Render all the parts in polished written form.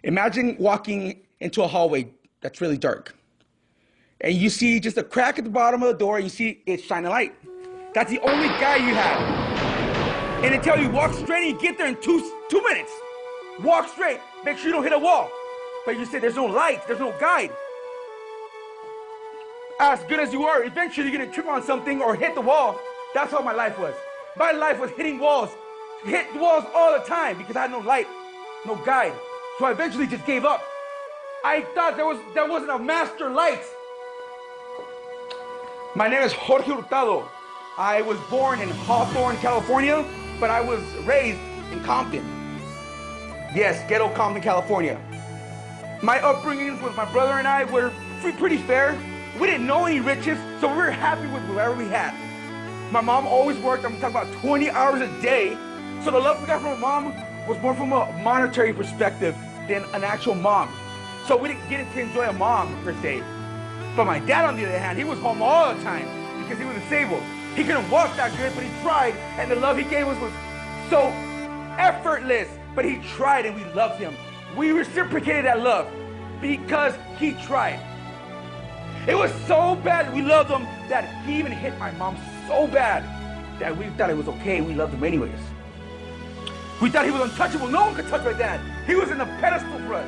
Imagine walking into a hallway that's really dark. And you see just a crack at the bottom of the door, and you see it shine a light. That's the only guide you have. And they tell you walk straight and you get there in two minutes. Walk straight, make sure you don't hit a wall. But you say there's no light, there's no guide. As good as you are, eventually you're gonna trip on something or hit the wall. That's how my life was. My life was hitting walls. Hit walls all the time because I had no light, no guide. So I eventually just gave up. I thought there wasn't a master light. My name is Jorge Hurtado. I was born in Hawthorne, California, but I was raised in Compton. Yes, ghetto Compton, California. My upbringing with my brother and I were pretty fair. We didn't know any riches, so we were happy with whatever we had. My mom always worked, I'm talking about 20 hours a day. So the love we got from my mom was more from a monetary perspective than an actual mom. So we didn't get to enjoy a mom per se. But my dad, on the other hand, he was home all the time because he was disabled. He couldn't walk that good, but he tried, and the love he gave us was so effortless. But he tried, and we loved him. We reciprocated that love because he tried. It was so bad we loved him that he even hit my mom so bad that we thought it was okay. We loved him anyways. We thought he was untouchable. No one could touch my dad. He was in a pedestal for us.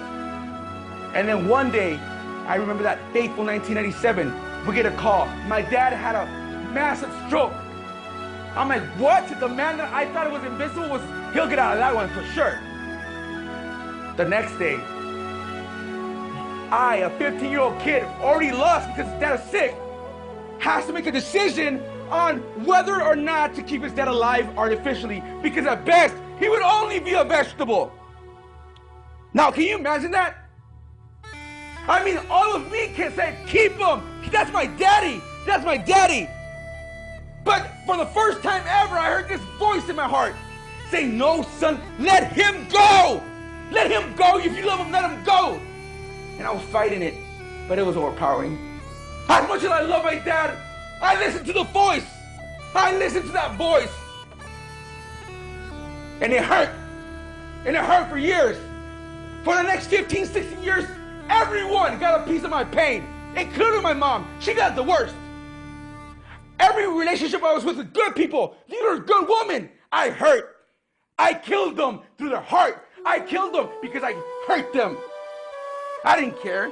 And then one day, I remember that fateful 1997, we get a call. My dad had a massive stroke. I'm like, what? The man that I thought was invincible he'll get out of that one for sure. The next day, I, a 15-year-old kid, already lost because his dad is sick, has to make a decision on whether or not to keep his dad alive artificially, because at best, he would only be a vegetable. Now, can you imagine that? I mean, all of me can say, keep him. That's my daddy. That's my daddy. But for the first time ever, I heard this voice in my heart say, no, son, let him go. Let him go. If you love him, let him go. And I was fighting it, but it was overpowering. As much as I love my dad, I listened to the voice. I listened to that voice. And it hurt. And it hurt for years. For the next 15, 16 years, everyone got a piece of my pain, including my mom. She got the worst. Every relationship I was with good people, these were good women. I hurt. I killed them through their heart. I killed them because I hurt them. I didn't care.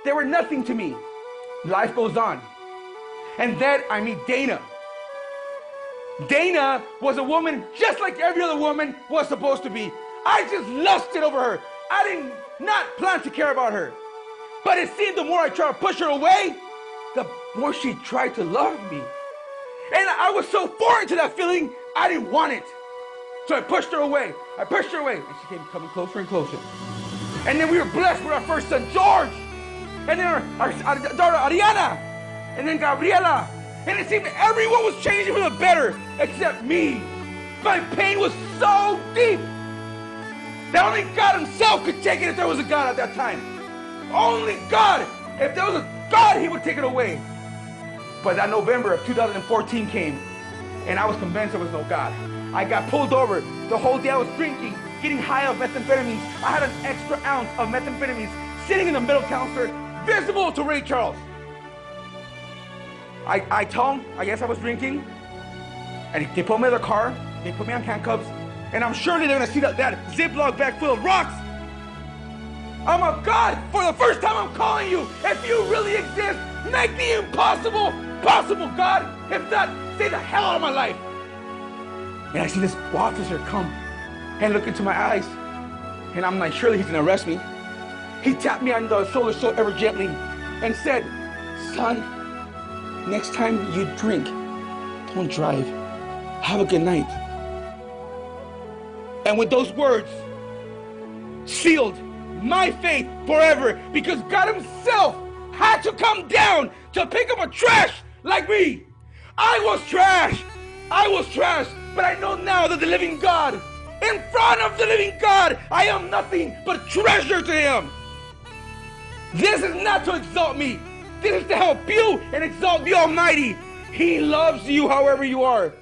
They were nothing to me. Life goes on. And then I meet Dana. Dana was a woman just like every other woman was supposed to be. I just lusted over her. I did not plan to care about her. But it seemed the more I tried to push her away, the more she tried to love me. And I was so foreign to that feeling, I didn't want it. So I pushed her away. I pushed her away. And she came coming closer and closer. And then we were blessed with our first son, George. And then our daughter, Ariana. And then Gabriela. And it seemed everyone was changing for the better, except me. My pain was so deep that only God himself could take it if there was a God at that time. Only God. If there was a God, he would take it away. But that November of 2014 came, and I was convinced there was no God. I got pulled over. The whole day I was drinking, getting high of methamphetamines. I had an extra ounce of methamphetamines sitting in the middle counter, visible to Ray Charles. I told him, I guess I was drinking, and they put me in the car, they put me on handcuffs, and I'm sure they're gonna see that Ziploc bag full of rocks. I'm a God. For the first time I'm calling you. If you really exist, make the impossible possible, God. If not, stay the hell out of my life. And I see this officer come and look into my eyes, and I'm like, surely he's gonna arrest me. He tapped me on the shoulder so ever gently and said, son, next time you drink, don't drive. Have a good night. And with those words, sealed my faith forever, because God himself had to come down to pick up a trash like me. I was trash. But I know now that the living God, in front of the living God, I am nothing but treasure to him. This is not to exalt me. This is to help you and exalt the Almighty. He loves you however you are.